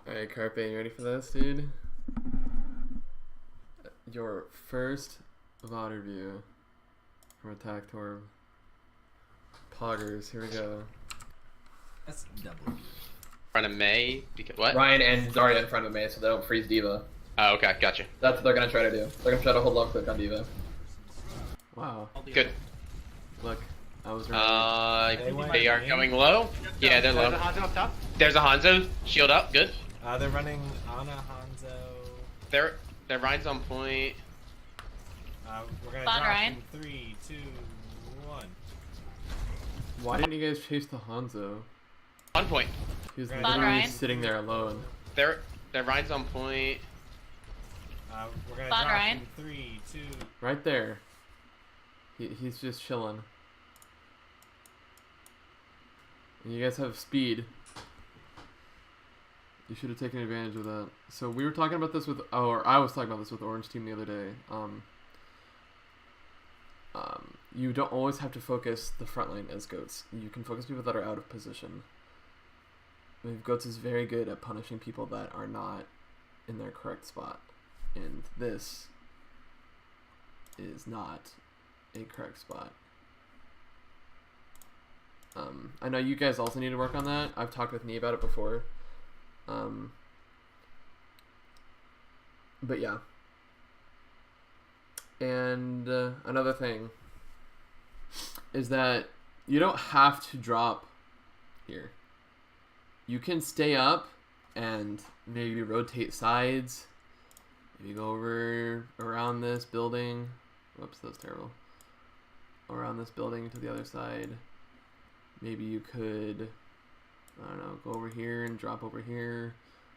Alright, Carpe, you ready for this, dude? Your first VOD review from Attack Torb. Poggers, here we go. That's double. In front of May? Because, what? Ryan and Zarya in front of May so they don't freeze D.Va. Oh, okay, gotcha. That's what they're gonna try to do. They're gonna try to hold left click on D.Va. Wow. Good. Look, I was right. They are going low. Yeah, they're low. There's a Hanzo up top. There's a Hanzo. Shield up. Good. They're running Ana, Hanzo. Their Ryan's on point. We're gonna Fun, drop Ryan. in 3, 2, 1. Why didn't you guys chase the Hanzo? On point. He was Fun, literally Ryan. sitting there alone. Their Ryan's on point. We're gonna Fun, drop Ryan. in 3, 2. Right there. He's just chilling. And you guys have speed. You should have taken advantage of that. So we were talking about this with, or I was talking about this with Orange Team the other day. You don't always have to focus the front line as goats. You can focus people that are out of position. I mean, goats is very good at punishing people that are not in their correct spot, and this is not a correct spot. I know you guys also need to work on that. I've talked with Nee about it before. But yeah. And another thing is that you don't have to drop here. You can stay up and maybe rotate sides. Maybe go over around this building. Whoops, that was terrible. Around this building to the other side. Maybe you could, I don't know, go over here and drop over here.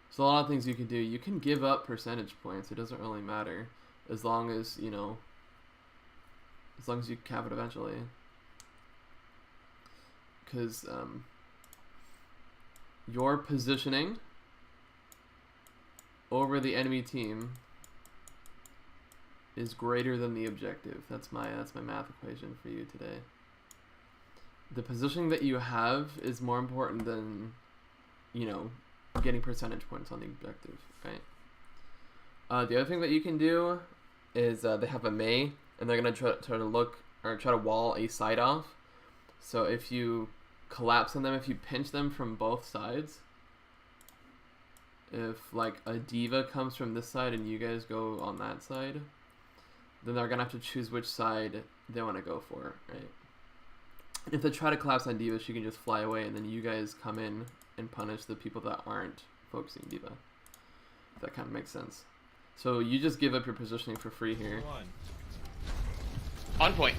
There's a lot of things you can do. You can give up percentage points. It doesn't really matter. As long as, you know, as long as you cap it eventually. Because your positioning over the enemy team is greater than the objective. That's my math equation for you today. The positioning that you have is more important than, you know, getting percentage points on the objective, right? The other thing that you can do is they have a May, and they're gonna try to look or try to wall a side off. So if you collapse on them, if you pinch them from both sides, if like a D.Va comes from this side and you guys go on that side, then they're gonna have to choose which side they want to go for, right? If they try to collapse on D.Va, she can just fly away, and then you guys come in and punish the people that aren't focusing D.Va. If that kind of makes sense. So you just give up your positioning for free here. On point.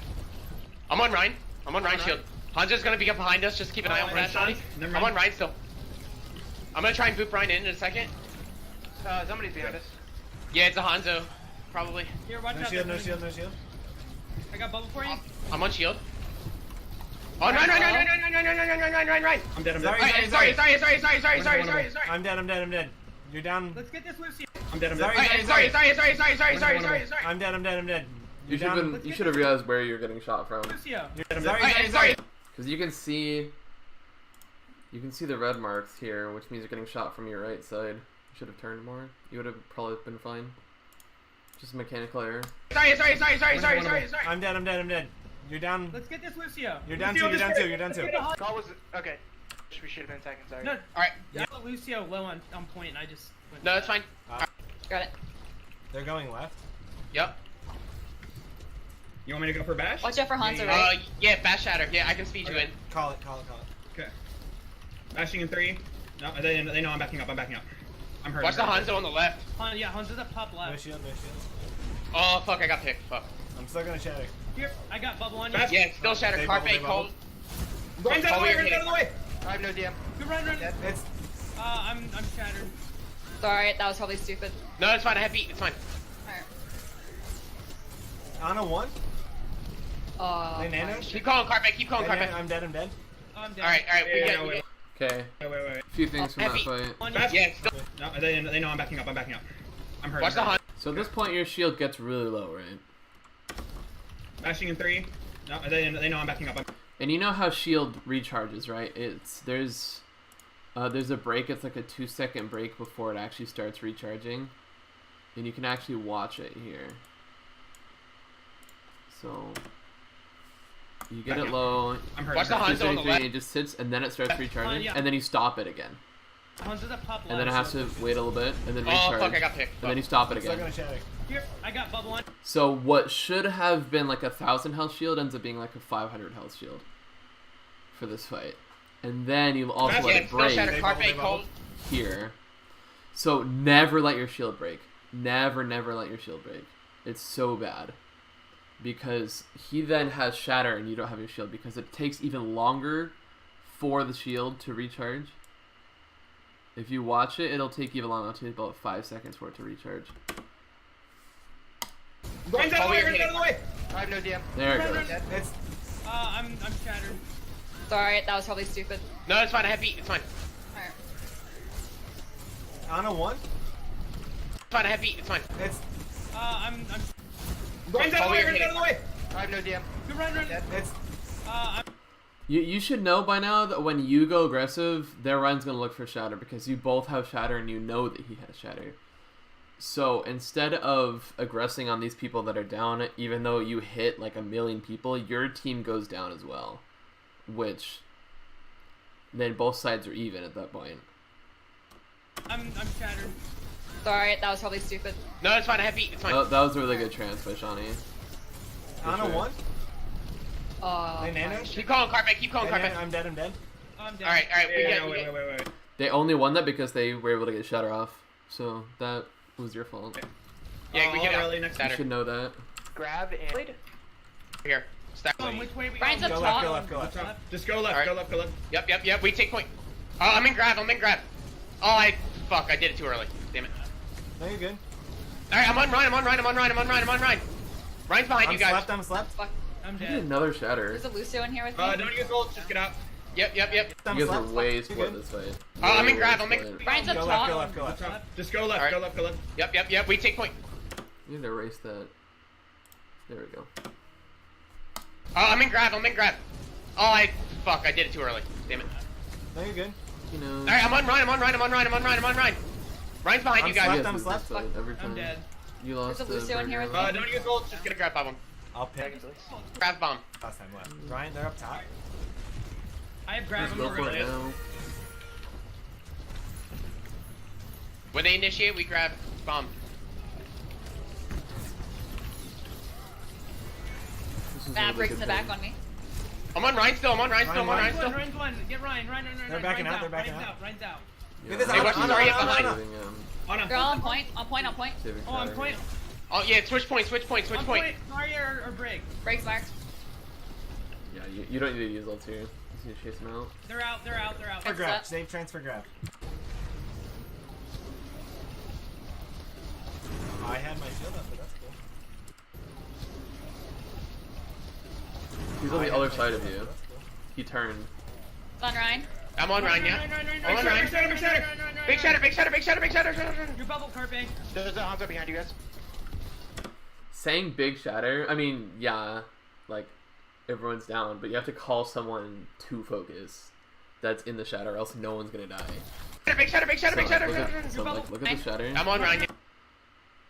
I'm on Ryan. I'm on Ryan shield. Hanzo's gonna be up behind us. Just keep an eye on that. I'm on Ryan still. I'm gonna try and boop Ryan in a second. Somebody's behind us. Yeah, it's a Hanzo. Probably. Here, watch No out. shield, no shield, no shield. I got bubble for you. I'm on shield. Oh, Ryan. I'm dead, I'm dead. Sorry. I'm dead. You're down. Let's get this Lucio. I'm dead. Sorry. I'm dead. You should have realized where you're getting shot from. Lucio. Sorry. Because you can see the red marks here, which means you're getting shot from your right side. You should have turned more. You would have probably been fine. Just mechanical error. Sorry. I'm dead. You're down. Let's get this Lucio. You're down two. Call was okay. We should have been attacking. Sorry. No. Alright. Yeah. Lucio low on point, and I just. No, that's fine. Got it. They're going left. Yep. You want me to go for bash? Watch out for Hanzo, right? Yeah, Bash Shatter. Yeah, I can speed you in. Call it. Okay. Bashing in 3. No, they know I'm backing up. I'm hurt. Watch the Hanzo on the left. Yeah, Hanzo's up top No left. shield. Oh, fuck, I got picked. Fuck. I'm still gonna shatter. Here, I got bubble on you. Yeah, it's still Shatter. They Carpe, bubble, they cold. Ryan's out of the way. I have no DM. Good run. It's I'm shattered. Sorry, that was probably stupid. No, it's fine. I have beat. It's fine. Alright. Ana 1. They nano. Keep calling Carpe. I'm dead. I'm dead. Alright. We get wait. Okay. Wait. A few things from that Heavy. fight. Bash? Yeah, it's still. No, they know I'm backing up. I'm hurt. Watch the Hanzo. So at this point, your shield gets really low, right? Bashing in 3. No, they know I'm backing up. And you know how shield recharges, right? There's There's a break. It's like a 2-second break before it actually starts recharging, and you can actually watch it here. So you get it low. I'm hurt. Watch the Hanzo on the 233, left. it just sits, and then it starts recharging, yeah. and then you stop it again, Hanzo's at pop and then it has to wait a little bit, and then recharge, Oh fuck, I got picked. and then you stop it Still again. gonna shatter. Here, I got bubble on. So what should have been like 1,000 health shield ends up being like a 500 health shield for this fight, and then you also That's let Yeah, it still break shatter. Carpe They bubble. cold. here. So never let your shield break. Never let your shield break. It's so bad. Because he then has shatter and you don't have your shield, because it takes even longer for the shield to recharge. If you watch it, it'll take even longer. It'll take about 5 seconds for it to recharge. Ryan's out of the way, Ryan's out of the way! I have no DM. There it goes. It's I'm shattered. Sorry, that was probably stupid. No, it's fine. I have beat. It's fine. Alright. Ana 1. It's fine. I have beat. It's fine. It's Ryan's out of the way, Ryan's out of the way! I have no DM. Good run. it's You should know by now that when you go aggressive, their run's going to look for shatter, because you both have shatter and you know that he has shatter. So instead of aggressing on these people that are down, even though you hit like 1 million people, your team goes down as well. Which then both sides are even at that point. I'm shattered. Sorry, that was probably stupid. No, it's fine. I have beat. It's fine. That was a really good transfer, Shawnee. For Ana sure. 1. They nano. Keep calling Carpe. Keep calling Carpe. I'm dead. I'm dead. I'm dead. All right. We Yeah, get. wait. They only won that because they were able to get shatter off. So that was your fault. Yeah, we get really out. next You Shatter. should know that. Grab and. Here. Stack. Which way we Ryan's go? up Go top. left. Go left. Just go left, Alright. go left. Yep. We take point. Oh, I'm in grab. Oh, fuck. I did it too early. Damn it. No, you're good. All right. I'm on Ryan. Ryan's behind I'm you guys. slept. I'm slept. Fuck. I'm You did dead. another shatter. There's a Lucio in here with me. Don't use ults, just get out. Yep. I'm You guys are slept. way You're split good. this fight. Oh, I'm in Way grab, split. Ryan's up Go top. left. Go left. Just go left, Alright. go left. Yep. We take point. You need to erase that. There we go. Oh, I'm in grab. Oh, fuck. I did it too early. Damn it. No, you're good. You know. All right. I'm on Ryan. Ryan's behind you I'm guys. slept. you guys I'm lose slept. this fight every time. I'm dead. You lost There's a the Lucio in here burger. with me. Don't use ults, just Get a grab bomb. I'll pick. Grab bomb. Last time left. Ryan, they're up top. I have grab Just him go over for it there. now. When they initiate, we grab bomb. This is a Bad really breaks good in the back thing. on me. I'm on Ryan still. Ryan's one. Get Ryan. They're backing out, they're backing Ryan's out. Ryan's out. Yeah. Look at this. Hey, watch Ana, this, Arya Ana, behind. Ana. Saving, On They're him. all on point. saving Oh, I'm shatter. point. Oh yeah, switch point. On point. Mario or Brig. Breaks marked. Yeah, you don't need to use ults here. Just need to chase them out. They're out. For grab. Set. Save transfer grab. I had my shield up, but that's cool. He's on the other side of you. He turned. On Ryan. I'm on Ryan. Yeah. I'm on Ryan. Big shatter. Your bubble, Carpe. There's a Hanzo behind you guys. Saying big shatter, I mean, yeah, like, everyone's down, but you have to call someone to focus that's in the shatter, or else no one's gonna die. Big shatter. Look at the shatter. I'm on Ryan.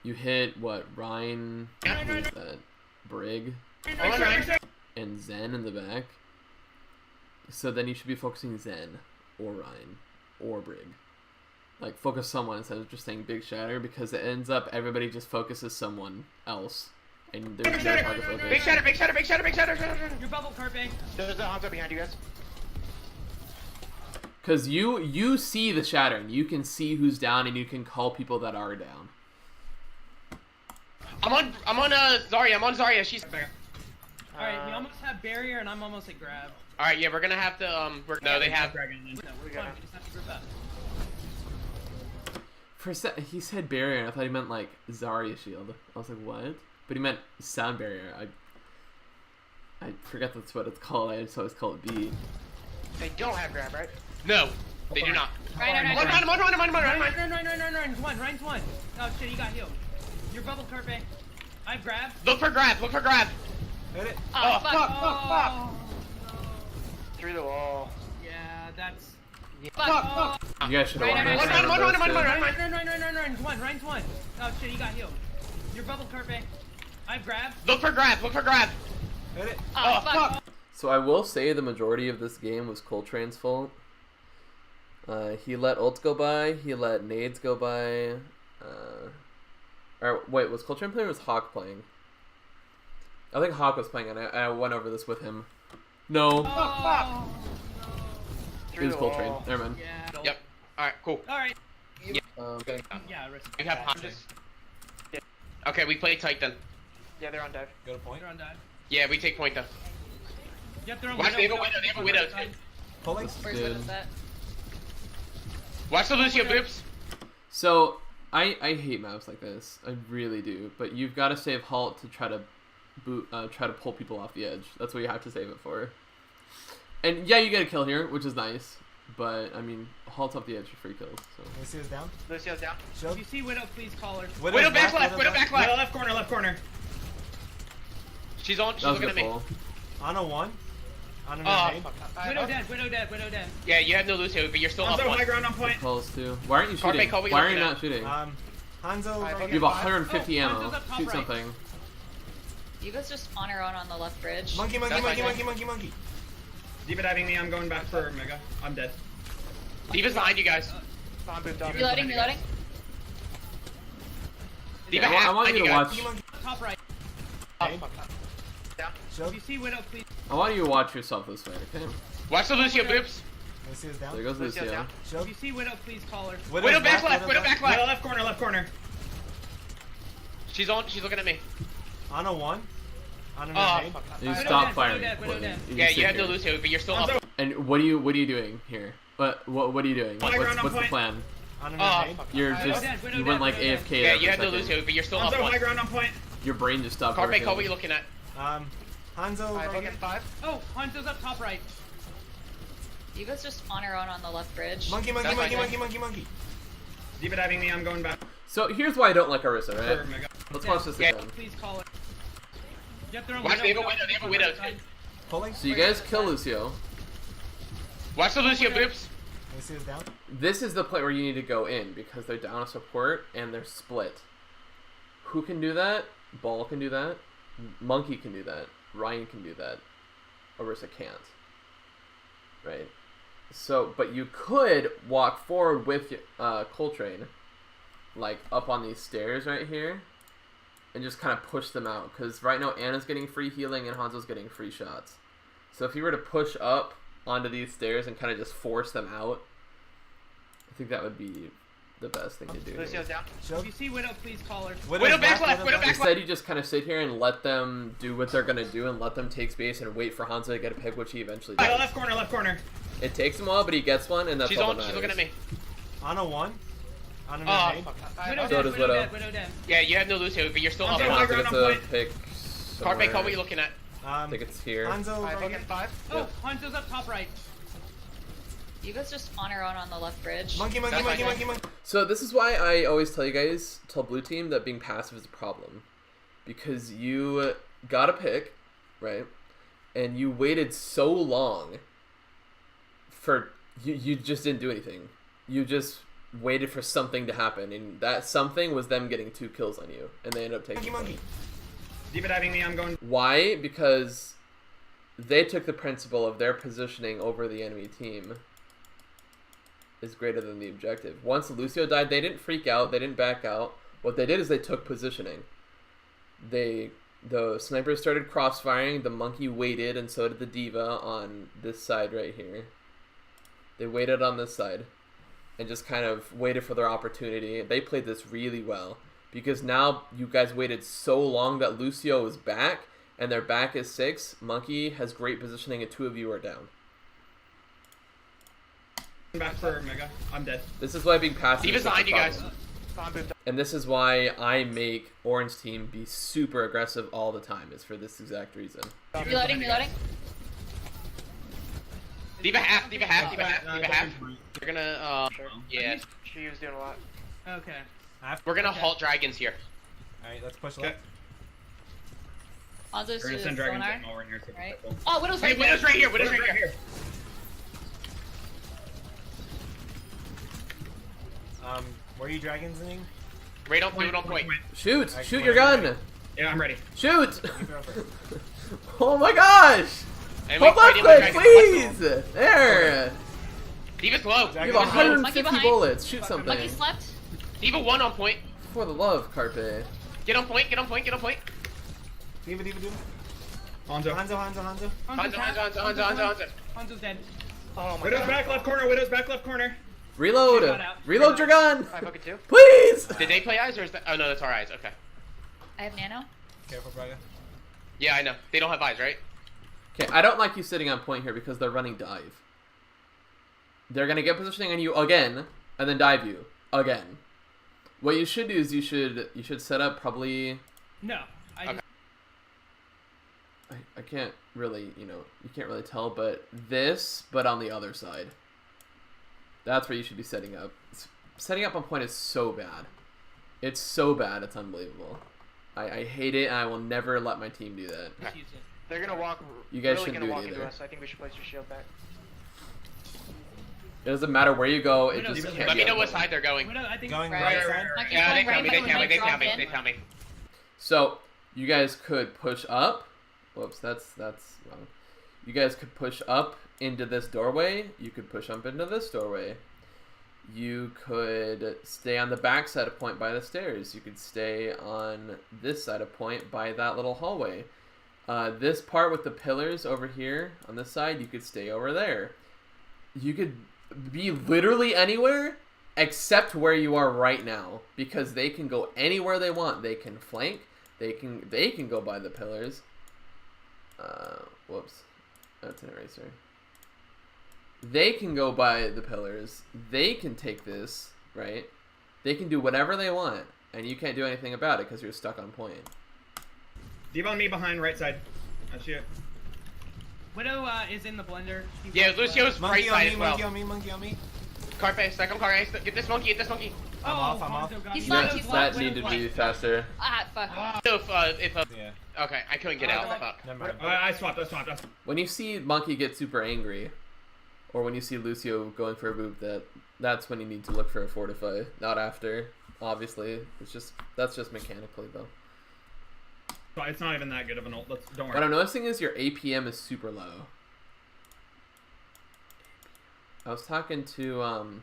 You hit, what, Ryan, who's that, Brig, I'm on Ryan. and Zen in the back. So then you should be focusing Zen, or Ryan, or Brig. Like, focus someone instead of just saying big shatter, because it ends up everybody just focuses someone else. And there's no target focus. Big shatter. Your bubble, Carpe. There's a Hanzo behind you guys. Because you see the shatter, and you can see who's down, and you can call people that are down. I'm on Zarya. She's. Alright, we almost have barrier and I'm almost at grab. All right. Yeah, we're gonna have to. No, they have. No, we're fine. We just have to group up. For a sec, he said barrier, and I thought he meant, like, Zarya shield. I was like, what? But he meant sound barrier. I forget that's what it's called. I just always call it B. They don't have grab, right? No, they do not. Ryan. I'm on Ryan. Ryan's one. Oh shit, he got healed. Your bubble, Carpe. I have grab. Look for grab. Hit it. Oh, fuck. Oh, no. Through the wall. Yeah, that's Fuck. You guys should have Ryan, won. Ryan, Ryan. Come on, Ryan's one. Oh shit, he got healed. Your bubble Carpe. I've grabbed. Look for grab. Look for grab. Hit it. Oh, fuck. So I will say the majority of this game was Coltrane's fault. He let ults go by. He let nades go by. Or wait, was Coltrane playing or was Hawk playing? I think Hawk was playing, and I went over this with him. No, Oh. it was Coltrane. Never mind. Yeah. Yep. Alright, cool. Alright. Okay. Yeah, risk. We have Hondas. Okay, we play tight then. Yeah, they're on dive. Go to point. They're on dive. Yeah, we take point then. Yep, they're on Watch, they have a Widow. window, they have a window. Pulling. Where's Dude. Widow's at? Watch the Lucio boops. So I hate maps like this. I really do. But you've got to save halt to try to try to pull people off the edge. That's what you have to save it for. And yeah, you get a kill here, which is nice. But I mean, halt's off the edge for free kills. So. Lucio's down. Lucio's down. If Shield. you see Widow, please call her. Widow back left, Widow back Widow left. left corner, left corner. She's on, she's That was a looking good at me. pull. On a one. On a Oh, nade. Widow dead, Widow dead, Widow dead. Yeah, you have no Lucio, but you're still I'm up so high one. ground on point. Calls too. Why aren't you Carpe, shooting? call what Why you're are you looking not at. shooting? Hanzo. Alright, right You have here. 150 Oh, ammo. Hanzo's up top Shoot right. something. You guys just on our own on the left bridge. Monkey. That's Monkey. Diva diving me, I'm going back for Mega. I'm dead. Diva's behind you guys. Spawn booped up. Reloading, reloading. Diva I half want behind you you to guys. watch. Top right. Down. If Shield. you see Widow, please. I want you to watch yourself this way. Okay. Watch the Lucio boops. Lucio's down. There goes Lucio's Lucio. down. If Shield. you see Widow, please call her. Widow back left, Widow back Widow left. left corner, left corner. She's on, she's looking at me. On a one. On a Oh, nade. You Widow stop dead, firing. Widow dead. You Yeah, sit you have here. no Lucio, but you're still I'm up. so And what are you doing here? What are you doing? High ground on What's the point. plan? On a Oh, nade. You're Widow just dead, Widow you dead, went like Widow dead. AFK. Yeah, there you for a have no second. Lucio, but you're still I'm up so high one. ground on point. Your brain just stopped Carpe, working. call what you looking at. Hanzo. Alright, Right looking here. 5. Oh, Hanzo's up top right. You guys just on our own on the left bridge. Monkey. That's fine. Diva diving me, I'm going back So here's why I don't like Orisa, for right? Mega. Let's watch this Yeah. again. Please call her. Yep, they're on Watch, Widow. they have a window, they have a window. Pulling. So you guys kill Lucio. Watch the Lucio boops. Lucio's down. This is the point where you need to go in because they're down a support and they're split. Who can do that? Ball can do that. Monkey can do that. Ryan can do that. Orisa can't. Right? So, but you could walk forward with Coltrane, like up on these stairs right here, and just kind of push them out. Because right now Anna's getting free healing and Hanzo's getting free shots. So if you were to push up onto these stairs and kind of just force them out, I think that would be the best thing to do. Lucio's down. Shield. If you see Widow, please call her. Widow back left, Widow back left. Instead, you just kind of sit here and let them do what they're gonna do, and let them take space and wait for Hanzo to get a pick, which he eventually Widow does. left corner, left corner. It takes him a while, but he gets one, and that's She's all on, that she's matters. looking at me. On a one. On a Oh, nade. Widow So dead, does Widow Widow. dead, Widow dead. Yeah, you have no Lucio, but you're still I'm up so one. high Hanzo ground gets on a point. pick. Carpe, call what somewhere. you looking at. I think it's here. Hanzo. Alright, Right looking here. 5. Oh, Hanzo's up top right. You guys just on our own on the left bridge. Monkey. That's fine. So this is why I always tell you guys, tell blue team, that being passive is a problem. Because you got a pick, right? And you waited so long for... You just didn't do anything. You just waited for something to happen. And that something was them getting 2 kills on you. And they ended up taking Monkey. Diva diving me, I'm going. Why? Because they took the principle of their positioning over the enemy team is greater than the objective. Once Lucio died, they didn't freak out. They didn't back out. What they did is they took positioning. The snipers started crossfiring. The monkey waited, and so did the diva on this side right here. They waited on this side and just kind of waited for their opportunity. They played this really well because now you guys waited so long that Lucio is back, and their back is 6. Monkey has great positioning, and 2 of you are down. Back for Mega. I'm dead. This is why being passive Diva's is such a behind you guys. problem. Spawn booped up. And this is why I make Orange Team be super aggressive all the time, is for this exact reason. Reloading, reloading. Diva half, Diva half, Diva half, Uh, Diva half. You're gonna, yeah. She was doing a lot. Okay. We're gonna halt dragons here. Alright, let's push Okay. left. Hanzo's We're gonna to send dragons sonar. in while we're in here. So Right. careful. Oh, Widow's Hey, right Widow's there. right here, Widow's right here. Where are you dragon's-ing? Right on point, on point. Shoot! Alright, Shoot go your ahead. gun! Yeah, I'm ready. Shoot! You throw first. Oh my gosh! And Hold fight left him with click, dragon. please! There! D.Va's low. You Dragon have is low. 150 Monkey behind. bullets. Shoot Monkey something. slept. D.Va 1 on point. For the love, Carpe. Get on point, get on point, get on point. D.Va. Hanzo. Hanzo. Hanzo's dead. Oh my Widow's god. back left corner. Widow's back left corner. Reload! Shoot out. Reload your gun! I fucking too. Please! Did they play eyes or is that? Oh no, that's our eyes. Okay. I have nano. Careful, Braga. Yeah, I know. They don't have eyes, right? Okay, I don't like you sitting on point here because they're running dive. They're gonna get positioning on you again, and then dive you again. What you should do is you should set up probably. No. Okay. I can't really, you can't really tell, but this, but on the other side. That's where you should be setting up. Setting up on point is so bad. It's so bad, it's unbelievable. I hate it, and I will never let my team do that. Just use it. They're gonna walk. You guys really shouldn't gonna do it walk into either. us. I think we should place your shield back. It doesn't matter where you go, it Widows just is can't Let be me know on what point. side they're going. Widow, I think. Going Right. right side. Monkey's Yeah, they going tell me, right, they but tell me, we they might tell drop me, in. they tell me. So, you guys could push up. Whoops, that's wrong. You guys could push up into this doorway. You could push up into this doorway. You could stay on the back side of point by the stairs. You could stay on this side of point by that little hallway. This part with the pillars over here on this side, you could stay over there. You could be literally anywhere except where you are right now, because they can go anywhere they want. They can flank. They can go by the pillars. Whoops, that's an eraser. They can go by the pillars. They can take this, right? They can do whatever they want, and you can't do anything about it because you're stuck on point. D.Va on me behind right side. I see it. Widow is in the blender. She's Yeah, left, Lucio's right Monkey on side me, as well. monkey on me. Carpe, second Carpe. Get this monkey, get this monkey. Oh, I'm off. Hanzo got He's me. left, That, he's that left. needed to be faster. Ah, fuck. If Yeah. okay, I couldn't get out. Fuck. Never mind. I swapped. When you see Monkey get super angry, or when you see Lucio going for a boop, that's when you need to look for a fortify, not after. Obviously, that's just mechanically though. It's not even that good of an ult. Don't What worry. I'm noticing is your APM is super low. I was talking to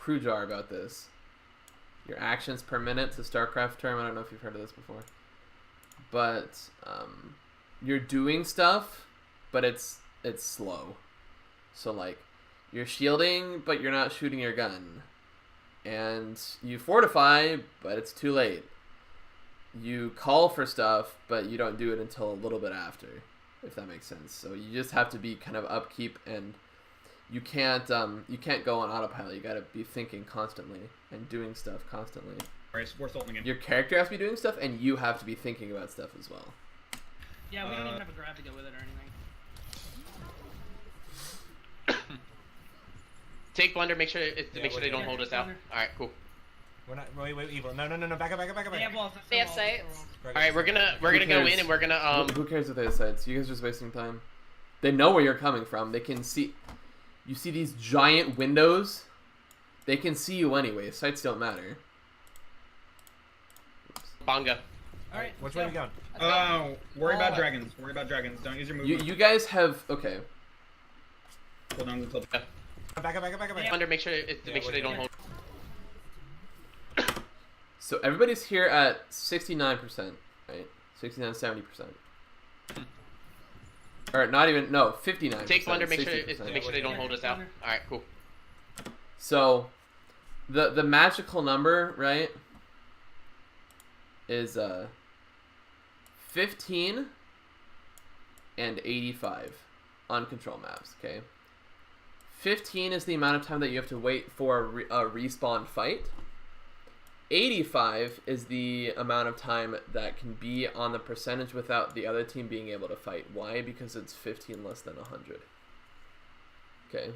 Crewjar about this. Your actions per minute, it's a StarCraft term. I don't know if you've heard of this before, but you're doing stuff, but it's slow. So like, you're shielding, but you're not shooting your gun, and you fortify, but it's too late. You call for stuff, but you don't do it until a little bit after, if that makes sense. So you just have to be kind of upkeep, and you can't go on autopilot. You got to be thinking constantly and doing stuff constantly. Alright, we're salting again. Your character has to be doing stuff, and you have to be thinking about stuff as well. Yeah, we don't even have a grab to go with it or anything. Take blunder. Make sure Yeah, they don't we're hold good. us out. All right, cool. We're not. Wait, evil. No. Back up. They have walls. They have sights. All right, we're gonna go cares? in and we're gonna Who cares if they have sights? You guys are just wasting time. They know where you're coming from. They can see. You see these giant windows? They can see you anyway. Sights don't matter. bonga. All right. Which way are we going? Worry about Oh. dragons. Worry about dragons. Don't use your You movement. guys have okay. Hold on until. Back up. Yeah. Blunder. Make sure they don't hold. So everybody's here at 69%, right? 69, 70%. Or not even, no, 59%. Take blunder. Make sure 60%. they don't hold us out. All right, cool. So the magical number, right, is 15 and 85 on control maps, okay? 15 is the amount of time that you have to wait for a respawn fight. 85 is the amount of time that can be on the percentage without the other team being able to fight. Why? Because it's 15 less than 100. Okay.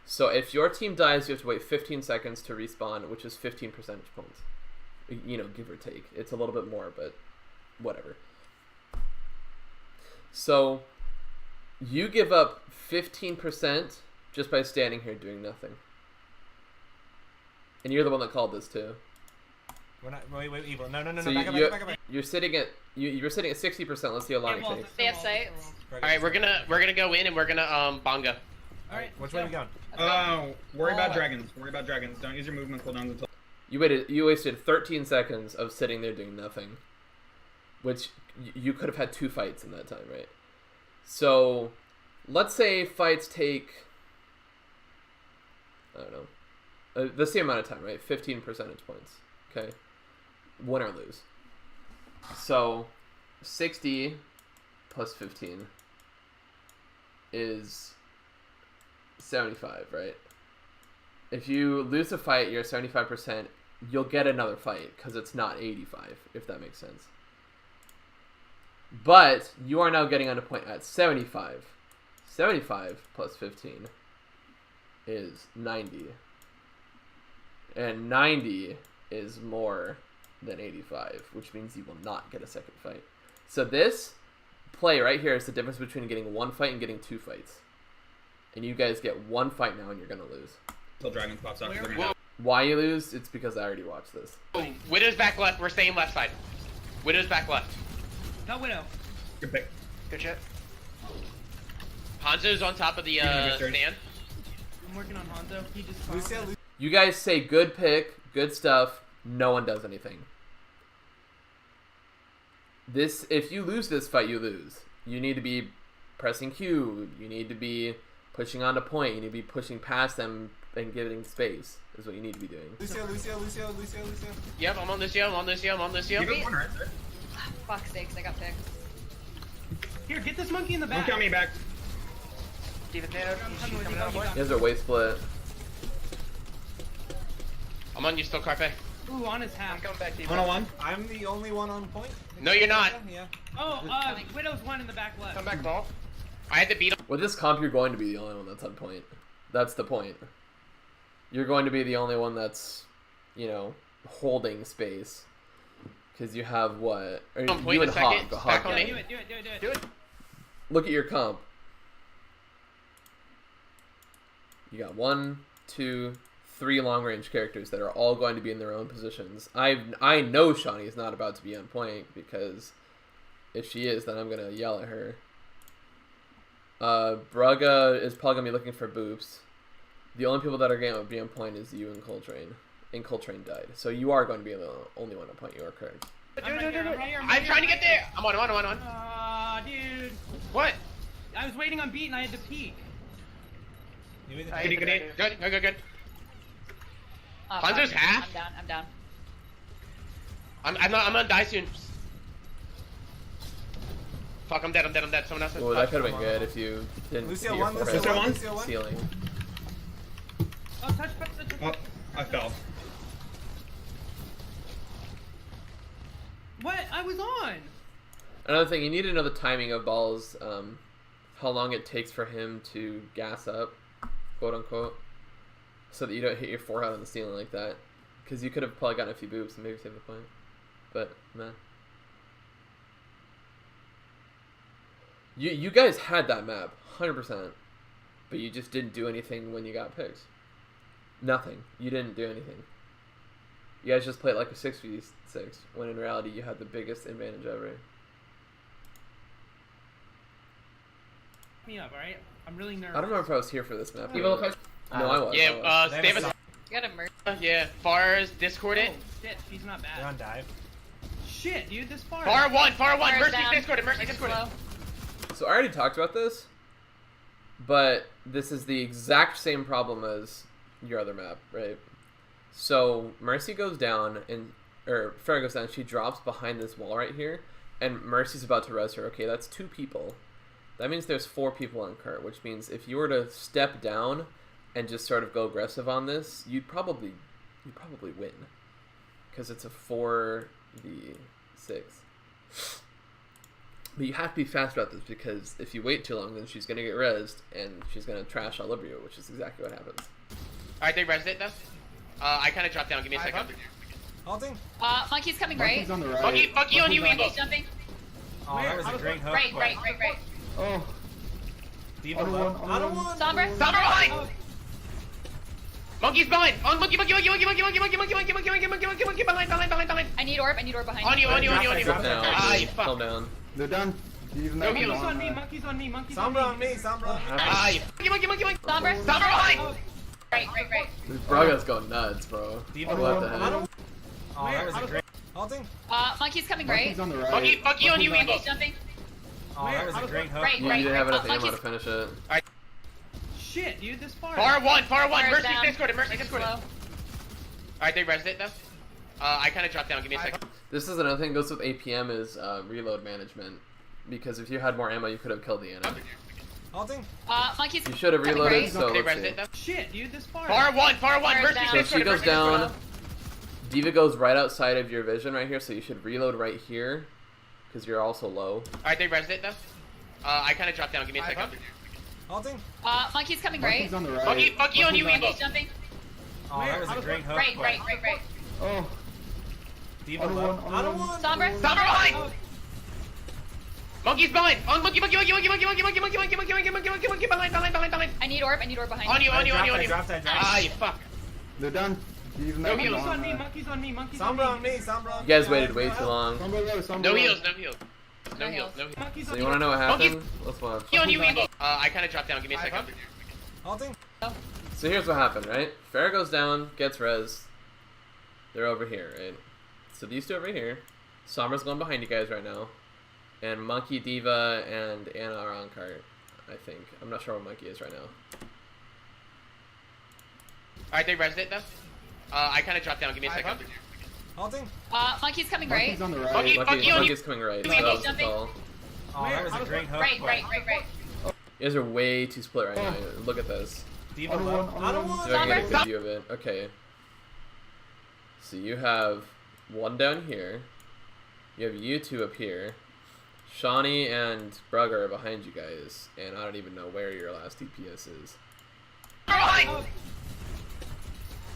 So if your team dies, you have to wait 15 seconds to respawn, which is 15 percentage points. You know, give or take. It's a little bit more, but whatever. So you give up 15% just by standing here doing nothing. And you're the one that called this too. We're not. Wait, evil. No, So back up. you're sitting at you're sitting at 60%. Let's see how long Yeah, it well, takes. They have sights. Alright, we're gonna go in and we're gonna bonga. Alright. Which way are we going? Worry about dragons. Worry about dragons. Don't use your movement cooldowns until. You wasted 13 seconds of sitting there doing nothing, which you could have had 2 fights in that time, right? So, let's say fights take, I don't know, the same amount of time, right? 15 percentage points. Okay, win or lose. So, 60 plus 15 is 75, right? If you lose a fight, you're 75%. You'll get another fight because it's not 85, if that makes sense. But you are now getting on a point at 75. 75 plus 15 is 90. And 90 is more than 85, which means you will not get a second fight. So this play right here is the difference between getting 1 fight and getting 2 fights. And you guys get 1 fight now and you're going to lose. Until dragon pops up. Why you lose? It's because I already watched this. Widow's back left. We're staying left side. Widow's back left. Got Widow. Good pick. Good shit. Hanzo's on top of the stand. I'm working on Hanzo. He just Lucio. You guys say good pick, good stuff. No one does anything. This, if you lose this fight, you lose. You need to be pressing Q. You need to be pushing on a point. You need to be pushing past them and giving space. Is what you need to be doing. Lucio. Yep, I'm on this. I'm on this. You got one right there. Fuck's sakes, I got picked. Here, get this monkey in the back. Don't count me back. Steven Taylor. I'm She's with coming you, out, boy. You guys are way split. I'm on you still, Carpe. Ooh, on his I'm half. coming back to you. 101. I'm the only one on point. No, you're not. Yeah. Oh, Widow's one in the back left. Come back, ball. I had to beat him. With this comp, you're going to be the only one that's on point. That's the point. You're going to be the only one that's, you know, holding space. Because you have what? Or On point you in and a second. Hog. Back on Yeah, me. do it. Do it. Look at your comp. You got 1, 2, 3 long-range characters that are all going to be in their own positions. I know Shawnee is not about to be on point because if she is, then I'm gonna yell at her. Braga is probably gonna be looking for boops. The only people that are going to be on point is you and Coltrane. And Coltrane died, so you are going to be the only one on point. You are correct. I'm right here. I'm trying to get there. I'm on. Aw, dude. What? I was waiting on beat and I had to peek. You either I take hit the it- guy, Good. Oh, Hanzo's fuck. half? I'm down. I'm gonna die soon. Fuck, I'm dead. Someone else has Well, that touch. could have been good if you didn't Lucio see your one, forehead Lucio one, one. Lucio one. ceiling. Oh, touch. Oh, I fell. What? I was on. Another thing, you need to know the timing of balls, how long it takes for him to gas up, quote unquote, so that you don't hit your forehead on the ceiling like that. Because you could have probably gotten a few boops and maybe saved the point. But, man. You guys had that map, 100%. But you just didn't do anything when you got picks. Nothing. You didn't do anything. You guys just played like a 6v6, when in reality you had the biggest advantage ever. Me up, alright? I'm really nervous. I don't remember if I was here for this map. Evil, No, I was. Yeah, I was. Davis. You got a murder. Yeah, Far's Discord it. Oh, shit, she's not They're bad. on dive. Shit, dude, this far. Far one. Fire's Mercy down. Discord it. Slow. So I already talked about this, but this is the exact same problem as your other map, right? So Mercy goes down, or Farah goes down, she drops behind this wall right here, and Mercy's about to res her. Okay, that's 2 people. That means there's 4 people on Kurt, which means if you were to step down and just sort of go aggressive on this, you'd probably win. Because it's a 4v6. But you have to be fast about this, because if you wait too long, then she's going to get rezzed, and she's going to trash all over you, which is exactly what happens. Alright, they rezzed it though. I kind of dropped down. Give me a second. Halting. Monkey's coming right. on the right. Monkey on you, Evil. Monkey's jumping. Oh, that was a great hook. Right. Oh, Diva Auto low. one, auto Auto one. one. Sombra. Sombra behind! Monkey's behind. On monkey, behind. I need orb behind On you. Drop down. Ah, you fuck. Calm down. They're done. Even No though heals. Monkey's on me. Sombra on me, Sombra on me. Ah, you Sombra behind. right Braga's going nuts, bro. Diva, What the I heck? don't. Oh, that was a great. Halting. monkey's coming right. Monkey's on the right. Monkey on you, Evo. Monkey's jumping Oh, that was a great hook. right You didn't have enough ammo to monkey's finish it. Shit, dude, this far. Far one. Fire's Mercy down. discorded. Slow. Alright, they rezzed it though. I kind of dropped down. Give me a second. This is another thing that goes with APM is reload management. Because if you had more ammo, you could have killed the enemy. Halting. Monkey's You should have coming reloaded, right. so They let's rezzed see. it though. Shit, dude, this far. Far one. Fire's Mercy down. So she discorded. goes down. Diva goes right outside of your vision right here, so you should reload right here. Because you're also low. Alright, they rezzed it though. I kind of dropped down. Give me a second. Halting. Monkey's coming right. Monkey's on the right. Monkey on you, Monkey's Evo. jumping Oh, that was a great hook. right. Oh, Diva, On low. one. I don't want. Sombra Sombra behind. Monkey's behind. On monkey. Behind. I need orb behind On you. I dropped. Ah, you fuck. they're done. Even No though heals. Monkey's on me. Sombra on me, Sombra on You me. guys I waited have way no too help. long. Somebody low, somebody No low. heals. Monkey's So on you me. want to know what Monkey- happened? Let's watch. Monkey on you, Evo. I kind of dropped down. Give me a second. Halting. So here's what happened, right? Farrah goes down, gets res. They're over here, right? So these two over here. Sombra's going behind you guys right now. And Monkey, Diva, and Anna are on cart, I think. I'm not sure where Monkey is right now. Alright, they rezzed it though. I kind of dropped down. Give me a second. Halting. monkey's coming right. Monkey's on the right. Monkey- Monkey's on you. coming right. So Monkey's that was the jumping. call. Oh, that was a great hook. Right. You guys are way too split right now. Look at this. Diva, On low. one, I don't on want. So I can get a Sombra. good view of it. Okay. So you have one down here. You have you two up here. Shawnee and Brugger are behind you guys, and I don't even know where your last DPS is.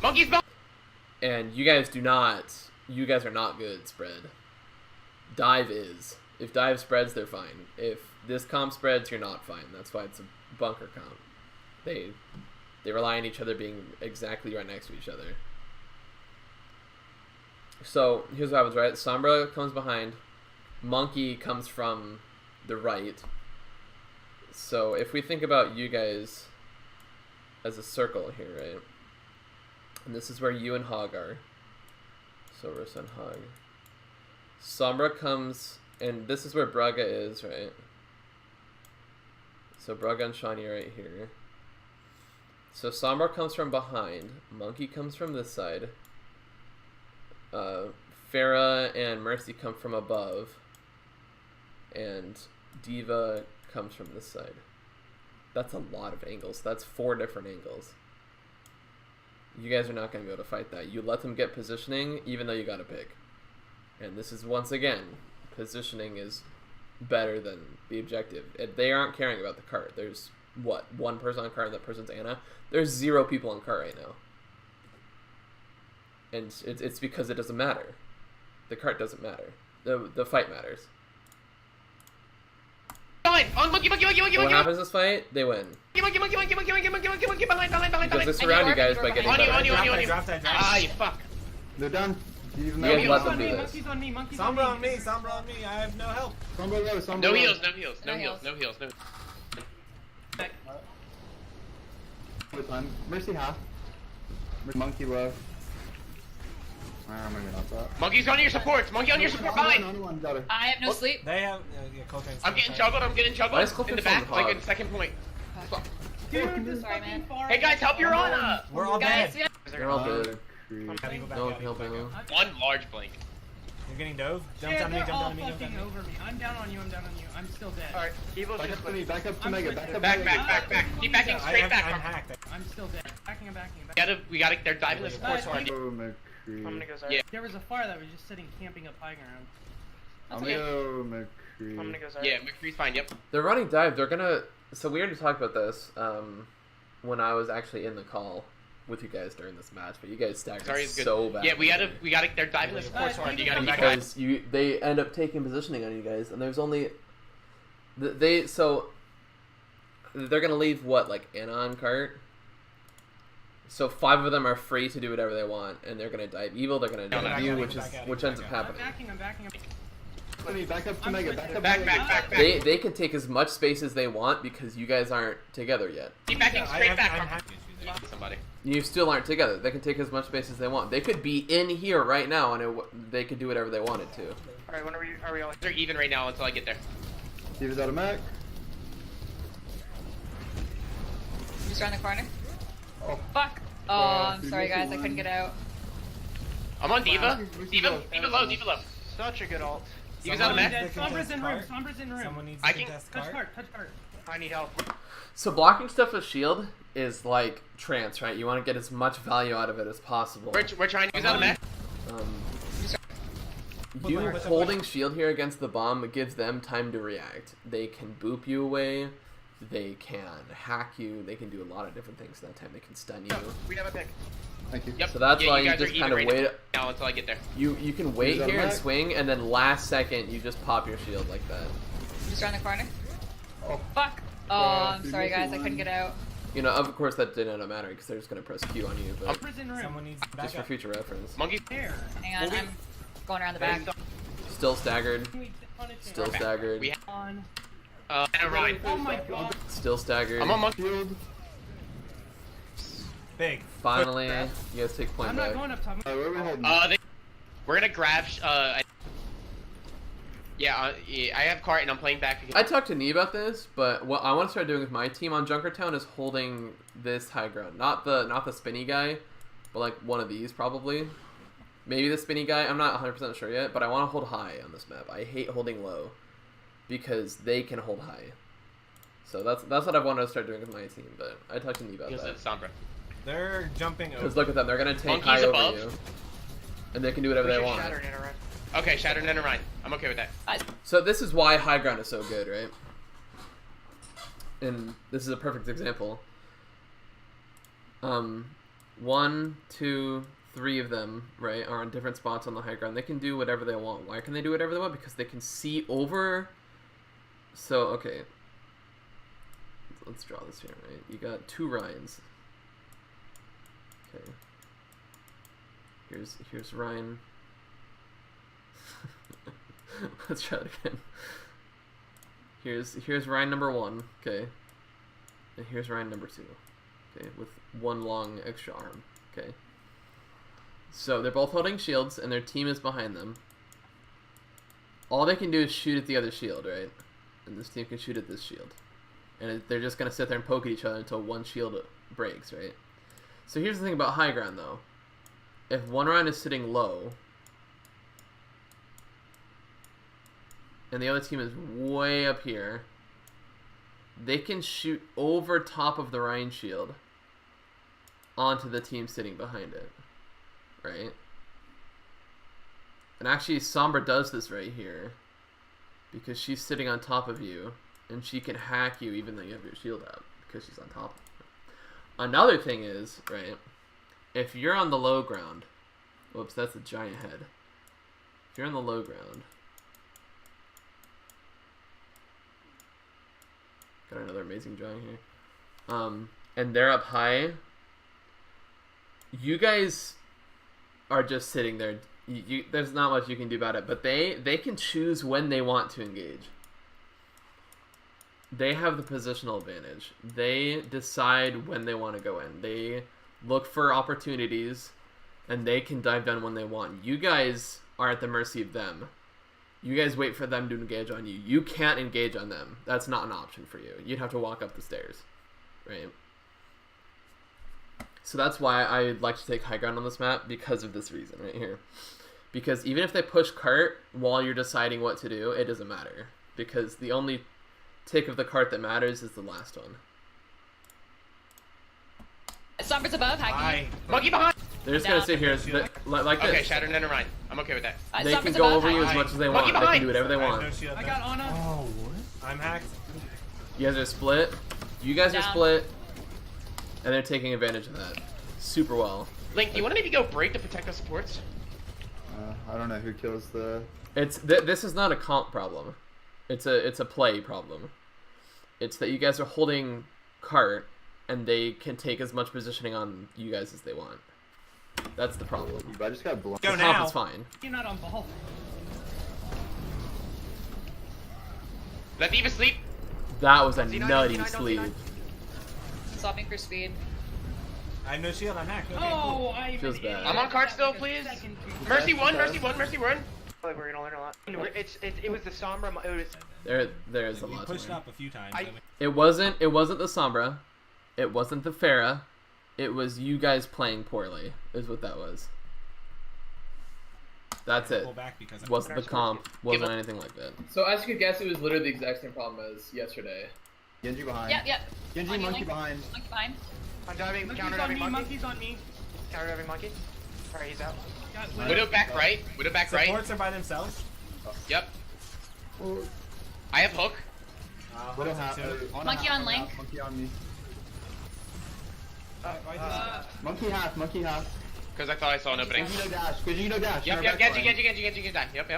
Monkey's behind. And you guys are not good spread. Dive is. If dive spreads, they're fine. If this comp spreads, you're not fine. That's why it's a bunker comp. They rely on each other being exactly right next to each other. So here's what happens, right? Sombra comes behind. Monkey comes from the right. So if we think about you guys as a circle here, right? And this is where you and Hog are. So Rissa and Hog. Sombra comes, and this is where Braga is, right? So Braga and Shawnee are right here. So Sombra comes from behind. Monkey comes from this side. Farah and Mercy come from above. And Diva comes from this side. That's a lot of angles. That's 4 different angles. You guys are not going to be able to fight that. You let them get positioning, even though you got to pick. And this is, once again, positioning is better than the objective. They aren't caring about the cart. There's, what, 1 person on cart and that person's Anna? There's 0 people on cart right now. And it's because it doesn't matter. The cart doesn't matter. The fight matters. On monkey. So what happens this fight? They win. Because they surround you guys by getting On you. better. I dropped. Ah, you fuck. They're done. Even You guys though let them do this. Monkey's on me. Sombra on me, Sombra on me. I have no help. somebody low, somebody No low. heals. Good time. Mercy half. Monkey low. Maybe not that. Monkey's on your supports. Monkey on your support behind. On one, got her. I have no sleep. They have. Yeah, Coltrane's I'm getting juggled. Why is In Coltrane the back, so like hard? in second point. Dude, this Sorry, fucking man. far. Hey guys, help your Anna. We're all Guys, dead. They're all good. Gotta go back No out, help go back now. out. One large blank. You're getting dove. Jump Yeah, down to me, they're jump all down to me, jump down fucking to me. over me. I'm down on you. I'm still dead. Alright, Evil's Back just up to me, back up to I'm Mega, switching. back up to Back. Mega. Keep backing straight I'm back. hacked. I'm still dead. Backing. We gotta. They're diving the support hard. Oh, I'm McCree. gonna go Zarya. Yeah. There was a fire that was just sitting camping up high ground. I'm okay. gonna I'm gonna go Zarya. Yeah, McCree's fine. Yep. They're running dive. They're gonna. So we already talked about this when I was actually in the call with you guys during this match, but you guys staggered Sorry, it's good. so bad. Yeah, we gotta. They're diving the support hard. You gotta back up. Because they end up taking positioning on you guys, and there's only so they're gonna leave what, like Anna on cart, So 5 of them are free to do whatever they want, and they're gonna dive evil. They're gonna dive you, which ends up I'm happening. I'm backing. Let me back up to I'm Mega. switching. Back up. Back, Mega. back. They can take as much space as they want because you guys aren't together yet. Keep backing straight back. I'm happy. Somebody. You still aren't together. They can take as much space as they want. They could be in here right now, and they could do whatever they wanted to. Alright, when are we all? They're even right now until I get there. Steve's out of Mac. Just around the corner. Oh. Fuck. Oh, I'm sorry guys, I couldn't get out. I'm on Diva. Wow. Diva low. Such a good ult. Diva's out of mech. Sombra's in room. Sombra's in room. Someone needs I to can- contest Touch cart. cart. Touch cart. I need help. So blocking stuff with shield is like trance, right? You want to get as much value out of it as possible. We're trying to use out of mech. You holding shield here against the bomb gives them time to react. They can boop you away. They can hack you. They can do a lot of different things that time. They can stun you. We have a pick. Thank you. Yep. So that's Yeah, why you you guys are just even kind of right wait. now until I get there. You can wait Is that here and Mac? swing, and then last second you just pop your shield like that. Just around the corner. Oh. Fuck. Oh, Wow, I'm sorry guys, I couldn't one. get out. You know, of course that didn't matter because they're just gonna press Q on you, but Sombra's in room. Someone needs to back just for up. future reference. Monkey. There. Hang on, I'm going around the back. Still staggered. Can we punish him? Still staggered. We On. and Ryan. Oh my god. Still staggered. I'm on monkey. Shield. Big. Finally, you guys take point I'm back. not going up top. Where are we heading? We're gonna grab. Yeah, I have cart and I'm playing back again. I talked to Nee about this, but what I want to start doing with my team on Junkertown is holding this high ground. Not the spinny guy, but like one of these probably. Maybe the spinny guy. I'm not 100% sure yet, but I want to hold high on this map. I hate holding low because they can hold high. So that's what I want to start doing with my team. But I talked to Nee about Because that. it's Sombra. They're jumping Because over. look at them, they're gonna take Monkey's high above. over you, and they can do whatever We they should want. shatter it around. Okay, Shattered and Ryan. I'm okay with that. So this is why high ground is so good, right? And this is a perfect example. 1, 2, 3 of them, right, are on different spots on the high ground. They can do whatever they want. Why can they do whatever they want? Because they can see over. So okay, let's draw this here, right? You got 2 Ryans. Okay. Here's Ryan. Let's try it again. Here's Ryan number 1, okay, and here's Ryan number 2, okay, with 1 long extra arm, okay. So they're both holding shields, and their team is behind them. All they can do is shoot at the other shield, right? And this team can shoot at this shield, and they're just gonna sit there and poke at each other until one shield breaks, right? So here's the thing about high ground, though. If one Ryan is sitting low, and the other team is way up here, they can shoot over top of the Rhine shield onto the team sitting behind it, right? And actually, Sombra does this right here, because she's sitting on top of you, and she can hack you even though you have your shield up, because she's on top of you. Another thing is, right, if you're on the low ground, whoops, that's a giant head. If you're on the low ground, got another amazing drawing here. And they're up high. You guys are just sitting there. There's not much you can do about it. But they can choose when they want to engage. They have the positional advantage. They decide when they want to go in. They look for opportunities, and they can dive down when they want. You guys are at the mercy of them. You guys wait for them to engage on you. You can't engage on them. That's not an option for you. You'd have to walk up the stairs, right? So that's why I like to take high ground on this map, because of this reason right here. Because even if they push cart while you're deciding what to do, it doesn't matter. Because the only tick of the cart that matters is the last one. Sombra's above, hacking. Hi. Monkey behind! They're just gonna sit here like this. Okay, Shattered and Ryan. I'm okay with that. They can Sombra's go above, over you as hacking. much as they Monkey want. They can behind! do whatever they I have want. no shield. I got Ana. Oh, what? I'm hacked. You guys are split. You guys are Down. split. And they're taking advantage of that super well. Link, do you want to maybe go break to protect the supports? I don't know who kills the. It's this is not a comp problem. It's a play problem. It's that you guys are holding cart, and they can take as much positioning on you guys as they want. That's the problem. I just got blown. Go The top now. is fine. You're not on ball. Let D.Va sleep. That was a Z9, nutty Z9, sleep. Z9. Swapping for speed. I have no shield. I'm hacked. Okay, Oh, cool. I Feels bad. I'm on cart still, please. Mercy 1, Mercy 1, Mercy 1. Like we're gonna learn a lot. It was the Sombra. It was There's a We lot. to pushed learn. up a few times. It wasn't the Sombra. It wasn't the Pharah. It was you guys playing poorly, is what that was. That's it. Pull back because Wasn't the comp, wasn't anything like that. So as you could guess, it was literally the exact same problem as yesterday. Genji behind. Yep. Genji On you, monkey Link. behind. Monkey fine. I'm diving. Monkey's Counter on diving me, monkey. monkey's on me. Counter diving monkey. Alright, he's out. Got Widow back right. Widow back right. Supports are by themselves. Yep. I have hook. Widow half. Two. Monkey on Link. Monkey on me. Uh, Monkey half. Monkey half. Because I thought I saw an opening. Genji no dash. Genji no dash. Yep, Remember Genji, that Genji, Genji, Genji, Genji, Yep.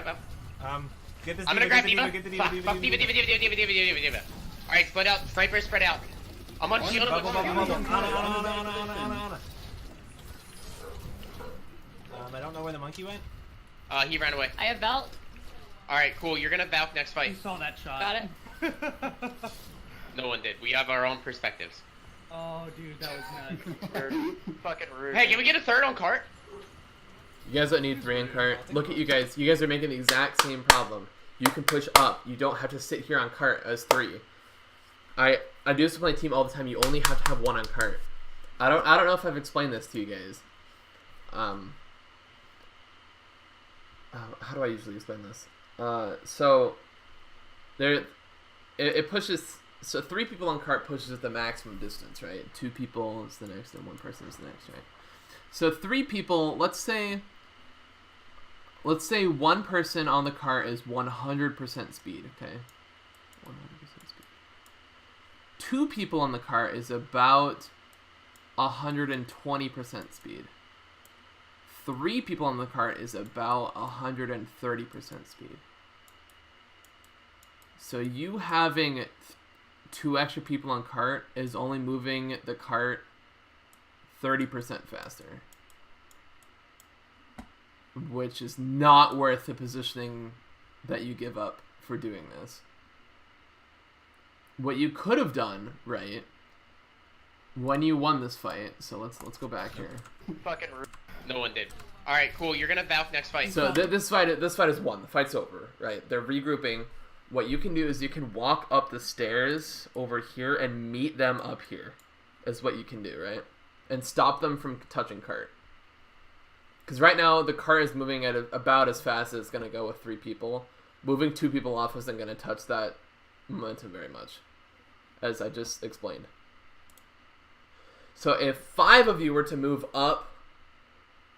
Get this. I'm gonna D.Va, grab get the D.Va. Get the Fuck, D.Va. fuck D.Va, D.Va. Alright, split out. Sniper, spread out. I'm on shield. Bubble. I don't know where the monkey went. He ran away. I have belt. Alright, cool. You're gonna Valk next You fight. saw that shot. Got it. No one did. We have our own perspectives. Oh, dude, that was nuts. They're fucking rude. Hey, can we get a third on cart? You guys don't need 3 in cart. Look at you guys. You guys are making the exact same problem. You can push up. You don't have to sit here on cart as 3. I do this with my team all the time. You only have to have 1 on cart. I don't know if I've explained this to you guys. How do I usually explain this? So it pushes. So 3 people on cart pushes at the maximum distance, right? 2 people is the next, and 1 person is the next, right? So 3 people. Let's say 1 person on the cart is 100% speed. Okay, 100% speed. 2 people on the cart is about 120% speed. 3 people on the cart is about 130% speed. So you having 2 extra people on cart is only moving the cart 30% faster. Which is not worth the positioning that you give up for doing this. What you could have done, right, when you won this fight, so let's go back here. Fucking rude. No one did. Alright, cool. You're gonna Valk next fight. So this fight is won. The fight's over, right? They're regrouping. What you can do is you can walk up the stairs over here and meet them up here. Is what you can do, right? And stop them from touching cart. Because right now the cart is moving at about as fast as it's gonna go with 3 people. Moving 2 people off isn't gonna touch that momentum very much, as I just explained. So if 5 of you were to move up,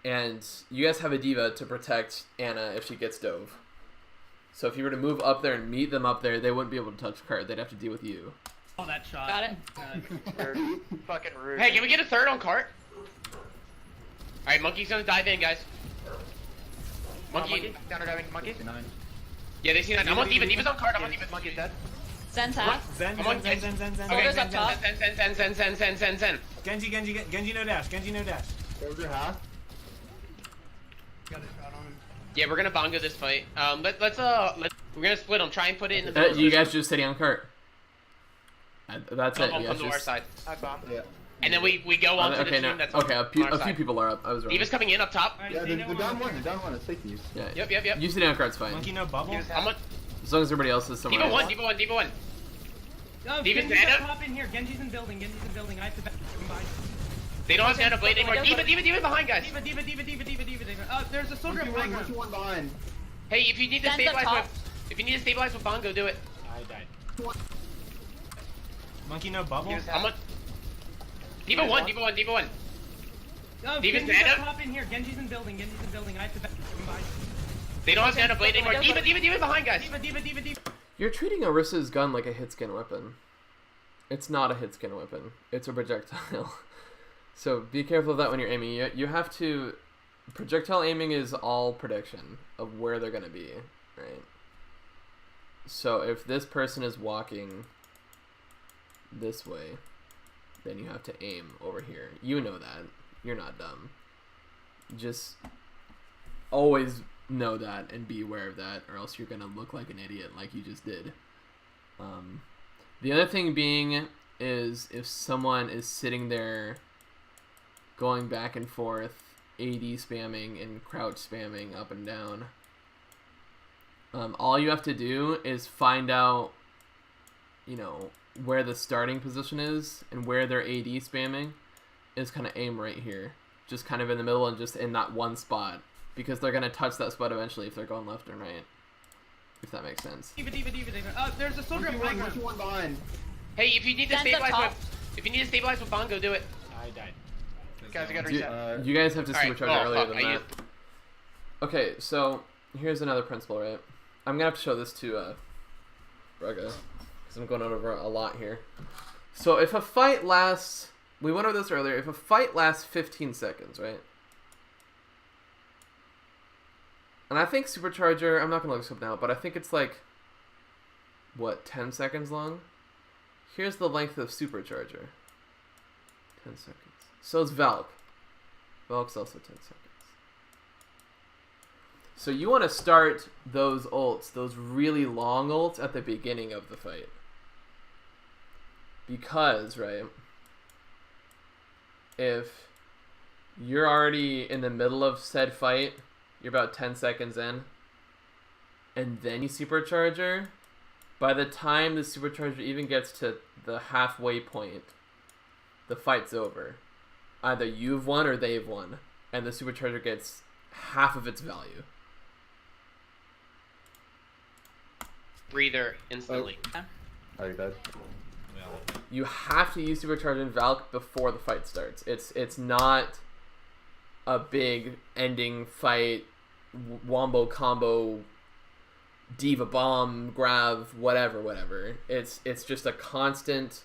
and you guys have a D.Va to protect Anna if she gets dove. So if you were to move up there and meet them up there, they wouldn't be able to touch cart. They'd have to deal with you. Oh, that shot. Got it. They're fucking rude. Hey, can we get a third on cart? Alright, monkey's gonna dive in, guys. Monkey. Counter diving monkey. Yeah, they see that. I'm on D.Va. D.Va's on cart. I'm on D.Va. Monkey's dead. Zen's half. Zen. Okay, Shoulders up top. Zen. Genji no dash. Soldier half. Got a shot on him. Yeah, we're gonna bongo this fight. We're gonna split them. Try and put it in the middle. You guys just sitting on cart. That's it. Come You on guys to our just... side. I bombed. Yeah. And then we go on to the Okay, team no, that's okay. on A few our side. people are up. I was wrong. D.Va's coming in up top. Alright, Yeah, they they're know down I'm one. They're down one. It's safeties. Yeah. Yep. You sitting on cart's fine. Monkey no bubble. I'm on As long as everybody else is somewhere D.Va else. 1. D.Va 1. Oh, Genji's Genji's dead? up top in here. Genji's in building. I have to back combine. They don't have Nano Blade anymore. D.Va behind, guys. D.Va. There's a soldier Monkey up one. back. Monkey one behind. Hey, if you need to Zen's up stabilize top. with bongo, do it. I died. Monkey no bubble. I'm on D.Va 1. Oh, D.Va's Genji's dead? up top in here. Genji's in building. I have to back combine. They don't have Nano Blade anymore. D.Va behind, guys. D.Va. You're treating Orissa's gun like a hit-scan weapon. It's not a hit-scan weapon. It's a projectile. So be careful of that when you're aiming. You have to... Projectile aiming is all prediction of where they're going to be, right? So if this person is walking this way, then you have to aim over here. You know that. You're not dumb. Just always know that and be aware of that, or else you're gonna look like an idiot like you just did. The other thing being is if someone is sitting there going back and forth, AD spamming and crouch spamming up and down, all you have to do is find out, you know, where the starting position is and where they're AD spamming is kind of aim right here. Just kind of in the middle and just in that one spot. Because they're going to touch that spot eventually if they're going left and right. If that makes sense. There's a soldier behind Monkey one behind. Hey, if you need to Stand up stabilize top. with Bongo, do it. I died. Guys, I gotta Do, reset. you guys have to Alright, supercharge oh, earlier fuck, than I that. Okay, so here's another principle, right? I'm going to have to show this to Braga. Because I'm going over a lot here. So if a fight lasts... We went over this earlier. If a fight lasts 15 seconds, right? And I think Supercharger, I'm not going to look this up now, but I think it's like, what, 10 seconds long? Here's the length of Supercharger. 10 seconds. So is Valk. Valk's also 10 seconds. So you want to start those ults, those really long ults, at the beginning of the fight. Because, right, if you're already in the middle of said fight, you're about 10 seconds in, and then you supercharger, by the time the supercharger even gets to the halfway point, the fight's over. Either you've won or they've won, and the supercharger gets half of its value. Breather instantly. Are you dead? You have to use supercharge in Valk before the fight starts. It's not a big ending fight, wombo combo, diva bomb, grab, whatever. It's just a constant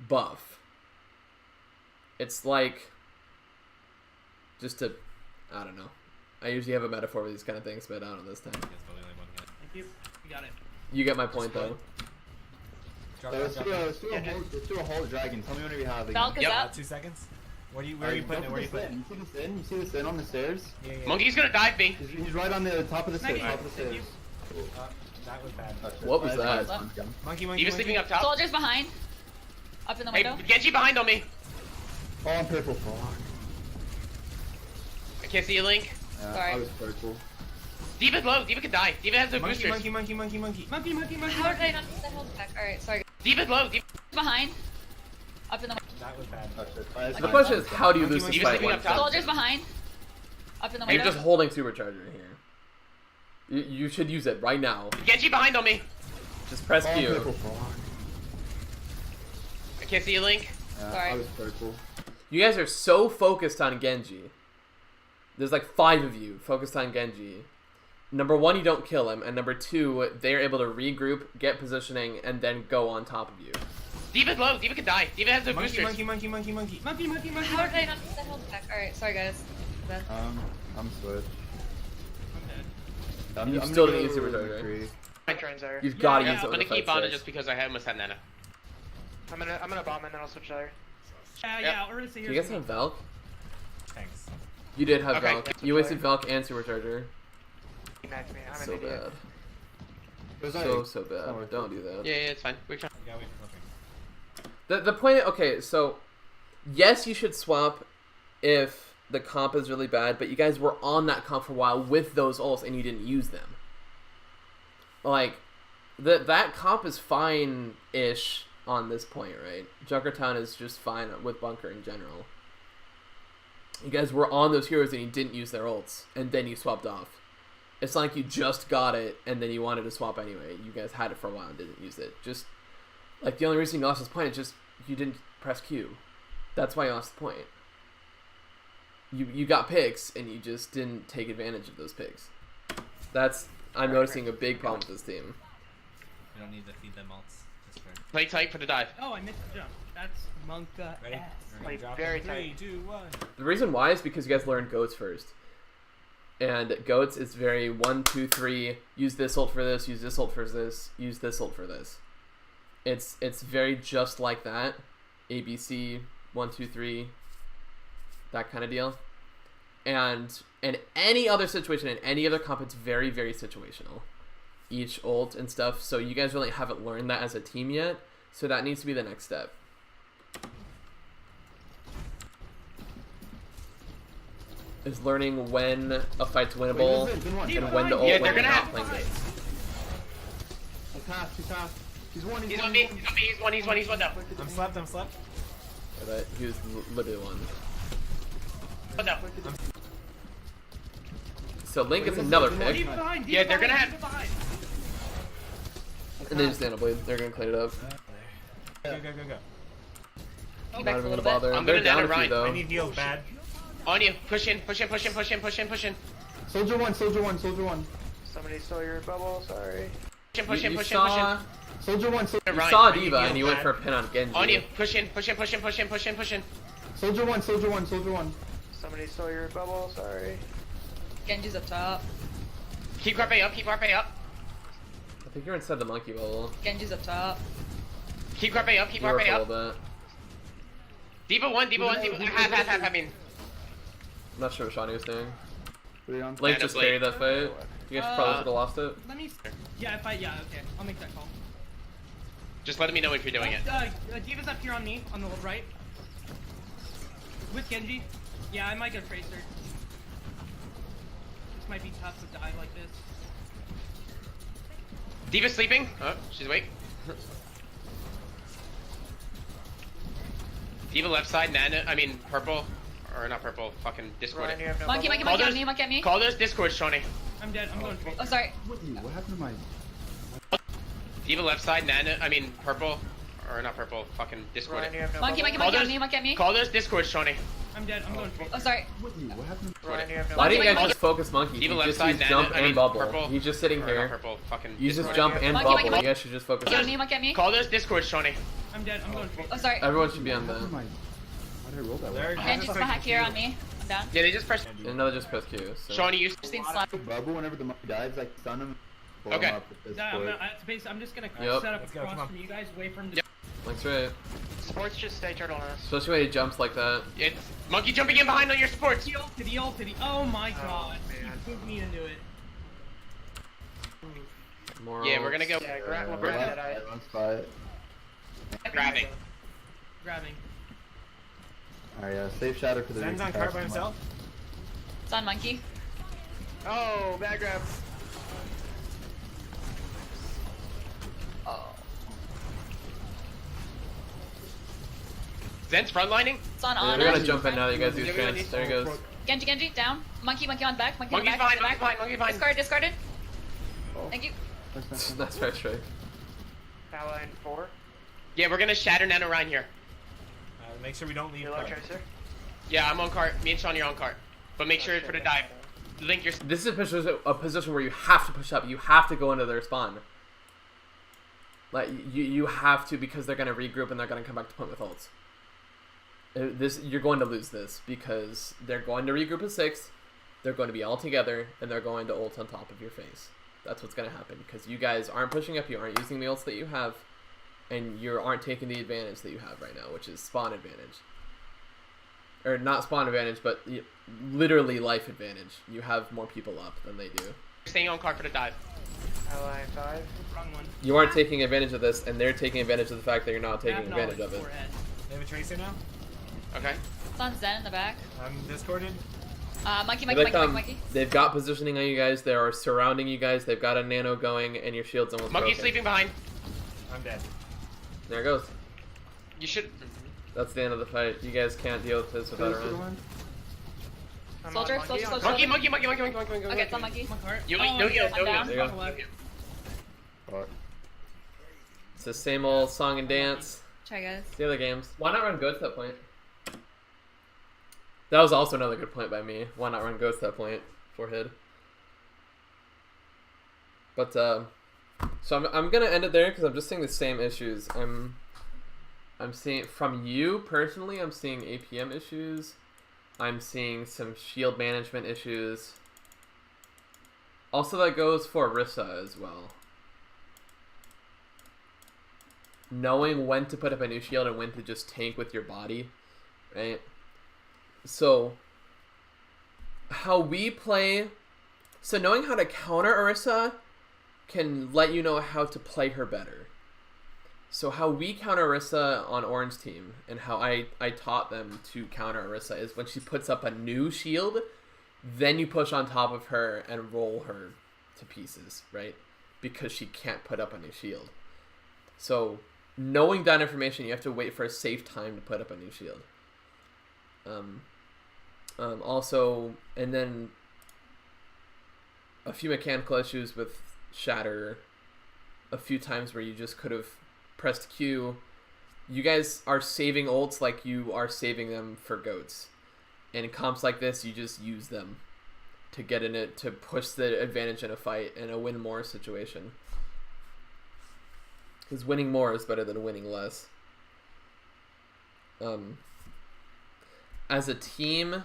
buff. It's like, just to, I don't know. I usually have a metaphor for these kind of things, but I don't know this time. Thank you. You got it. You get my point, though. Let's do a whole dragon. Tell me whenever you have it. Valk is Yep. up. 2 seconds. Where are you putting it? Where are you putting it? You see this in? You see this in on the stairs? Yeah. Monkey's gonna dive me. He's right on the top of the stairs. Thank Top of the stairs. That was bad. What was Alright, that? Monkey. He was sleeping up top. Soldiers behind. Up in the Hey, window. Genji behind on me. Oh, I'm purple. Fuck. I can't see you, Link. Yeah, Sorry. I was purple. Diva's low. Diva can die. Diva has no boosters. Monkey. How did I not get that health back? Alright, sorry. Diva's low. Diva. Behind. Up in the window. That was bad. Oh, shit. Alright, The question is, how do you lose this He was fight? sleeping up top. Soldiers behind. Up in the You're window. just holding supercharger here. You should use it right now. Genji behind on me. Just press Oh, I'm Q. purple. Fuck. I can't see you, Link. Yeah, Sorry. I was purple. You guys are so focused on Genji. There's like 5 of you focused on Genji. Number 1, you don't kill him, and number 2, they're able to regroup, get positioning, and then go on top of you. Diva's low. Diva can die. Diva has no boosters. Monkey. How did I not get that health back? Alright, sorry guys. Bad. I'm switch. You still didn't use supercharger, right? My turns are. You've got to yeah, use it I'm when gonna the keep fight on it starts. just because I almost had Nana. I'm gonna bomb and then I'll switch to other. Yeah, Ursa Do here. you guys have Valk? Thanks. You did have Okay. Valk. You wasted Valk and supercharger. He max me. I'm So an idiot. bad. It was So not bad. worth Don't do that. Yeah, it's fine. We're trying. You gotta wait for looking. The point, okay, so yes, you should swap if the comp is really bad, but you guys were on that comp for a while with those ults and you didn't use them. Like, that comp is fine-ish on this point, right? Junkertown is just fine with Bunker in general. You guys were on those heroes and you didn't use their ults, and then you swapped off. It's not like you just got it and then you wanted to swap anyway. You guys had it for a while and didn't use it. Just, like, the only reason you lost this point is just you didn't press Q. That's why you lost the point. You got picks and you just didn't take advantage of those picks. I'm noticing a big problem with this team. You don't need to feed them ults. Just for... Play tight for the dive. Oh, I missed the jump. That's Monka Ready? ass. Like, Drop very in tight. 3, 2, 1. The reason why is because you guys learned goats first. And goats is very 1, 2, 3, use this ult for this, use this ult for this, use this ult for this. It's very just like that. ABC 1 2 3, that kind of deal. And in any other situation, in any other comp, it's very, very situational. Each ult and stuff. So you guys really haven't learned that as a team yet. So that needs to be the next step. Is learning when a fight's winnable and when to ult Yeah, when they're you're gonna not have- playing it. He's half, he's half. He's one, He's on me. He's one down. I'm slept. I'm slept. But he was literally one. One down. So Link gets another Deep pick, behind, deep Yeah, they're gonna behind, have- deep behind. and they just stand up blade. They're gonna clean it up. Go, go, go, go. You Not back a even little gonna bit. bother. I'm They're gonna down nano a few Ryan. though. I need heals bad. On you. Push in. Push in. Push in. Push in. Push in. Push in. Soldier one, soldier one, soldier one. Somebody stole your bubble, sorry. Push in. You Push in. Push in. saw, Soldier one, soldier you Ryan, saw I need Diva and you heals went for a bad. pin on Genji. On you. Push in. Push in. Push in. Push in. Push in. Push in. soldier one, soldier one, soldier one. Somebody stole your bubble, sorry. Genji's up top. Keep Carpe up. Keep Carpe up. I think you're inside the monkey bubble. Genji's up top. Keep Carpe up. Keep You were Carpe for a up. little bit. Diva one. Diva one. Diva. Half. I mean. I'm not sure what Shawnee was doing. Three on. Link Yeah, just no, carried that fight. You guys probably should have lost it. Let me. Yeah, if I. Yeah, okay. I'll make that call. Just let me know if you're doing it. Diva's up here on me, on the right. With Genji. Yeah, I might go Tracer. This might be tough to dive like this. Diva's sleeping. Oh, she's awake. Diva left side. Nana. I mean purple. Or not purple. Fucking Discord. Ryan, you have no Monkey, bubble? monkey, monkey on me, monkey on me. Call this Discord, Shawnee. I'm dead. I'm going Tracer. Oh, sorry. What happened to my... Diva left side. Nana. I mean purple. Or not purple. Fucking Discord. Ryan, you have no Monkey, bubble? monkey, monkey on me, monkey on me. Call this Discord, Shawnee. I'm dead. I'm going Tracer. Oh, sorry. What happened to Ryan, you have no Why do you Monkey, guys monkey. just focus monkey? He Diva left just side. use Nana. jump I and mean bubble. purple. He's just sitting Or not here. purple. Fucking You just Discord. jump and Monkey, bubble. monkey, You monkey. guys should just focus. Monkey on me, monkey on me. Call this Discord, Shawnee. I'm dead. I'm going Tracer. Oh, sorry. Everyone should be on Why the. did I roll that There way? it is. Genji's back here on me. I'm down. Yeah, they just pressed. Another just press Q. So. Shawnee, you. Just being slapped. Bubble whenever the monkey dives, like stun him. Blow Okay. him up with this Nah, sword. I'm just gonna Yep. set up Let's go, across come on. from you guys, wait for him to. Yep. Link's right. Sports just stay turtleness. Especially when he jumps like that. It's monkey jumping in behind on your sports. The ult to the ult to the. Oh my god. man. He put me into it. More Yeah, we're gonna go Yeah, grab Yeah, grab right, that eye. right, spot. grabbing. Grabbing. Alright, safe shatter for the Zen's on recon cart by pass. himself. It's on monkey. Oh, bad grab. Oh. Zen's frontlining. It's on Yeah, Ana. they're gonna jump in now. You guys use Yeah, we trance. need- There he goes. Genji, Genji, down. Monkey, monkey on back. Monkey on Monkey's back. behind. Monkey's behind. Monkey's behind. Discarded, discarded. Oh. Thank you. That's right, Shrek. Ally in 4. Yeah, we're gonna shatter Nano Ryan here. Make sure we don't leave. You're low cart. Tracer. Yeah, I'm on cart. Me and Shawnee are on cart. But make sure for the dive. Link your. This is a position where you have to push up. You have to go into their spawn. Like you have to, because they're gonna regroup and they're gonna come back to point with ults. You're going to lose this because they're going to regroup at 6. They're going to be all together and they're going to ult on top of your face. That's what's gonna happen because you guys aren't pushing up. You aren't using the ults that you have, and you aren't taking the advantage that you have right now, which is spawn advantage. Or not spawn advantage, but literally life advantage. You have more people up than they do. Staying on cart for the dive. Ally in 5. Wrong one. You aren't taking advantage of this, and they're taking advantage of the fact that you're not taking Map advantage knowledge, of it. forehead. They have a tracer now. Okay. It's on Zen in the back. I'm discorded. Monkey, Here monkey, they monkey, monkey, come. monkey. They've got positioning on you guys. They are surrounding you guys. They've got a nano going, and your shield's almost Monkey's broken. sleeping behind. I'm dead. There it goes. You should. That's the end of the fight. You guys can't deal with this without a run. I'm Soldier, on soldier, on soldier. Monkey, monkey, monkey, monkey, monkey, monkey, monkey. Okay, it's on monkey. My cart. You Oh, no heals, I'm no down. heals. There you go. Buckle up. Fuck. It's the same old song and dance. Try, guys. The other games. Why not run goats at that point? That was also another good point by me. Why not run goats at that point? Forehead. But so I'm gonna end it there because I'm just seeing the same issues. I'm seeing from you personally. I'm seeing APM issues. I'm seeing some shield management issues. Also, that goes for Rissa as well. knowing when to put up a new shield and when to just tank with your body, right? So how we play, so knowing how to counter Orisa can let you know how to play her better. So how we counter Orisa on Orange team and how I taught them to counter Orisa is when she puts up a new shield, then you push on top of her and roll her to pieces, right? Because she can't put up a new shield. So knowing that information, you have to wait for a safe time to put up a new shield. Also, and then a few mechanical issues with Shatter, a few times where you just could have pressed Q. You guys are saving ults like you are saving them for goats. And in comps like this, you just use them to get in it, to push the advantage in a fight in a win more situation. Because winning more is better than winning less. As a team,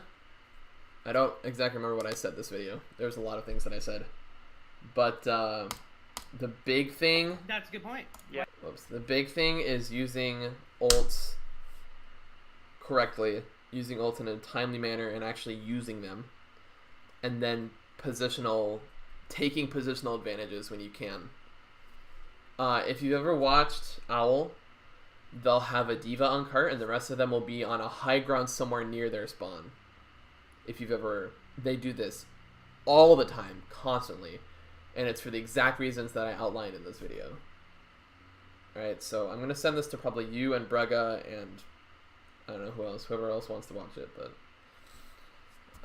I don't exactly remember what I said this video. There's a lot of things that I said. But the big thing... That's a good point. Yeah. Whoops, the big thing is using ults correctly. Using ults in a timely manner and actually using them. And then taking positional advantages when you can. If you've ever watched Owl, they'll have a diva on cart and the rest of them will be on a high ground somewhere near their spawn. If you've ever... They do this all the time, constantly. And it's for the exact reasons that I outlined in this video. Alright, so I'm going to send this to probably you and Brega and I don't know who else, whoever else wants to watch it, but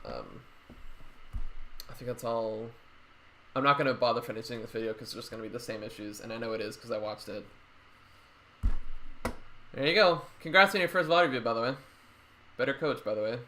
I think that's all. I'm not going to bother finishing this video because it's just going to be the same issues, and I know it is because I watched it. There you go. Congrats on your first VOD review, by the way. Better coach, by the way.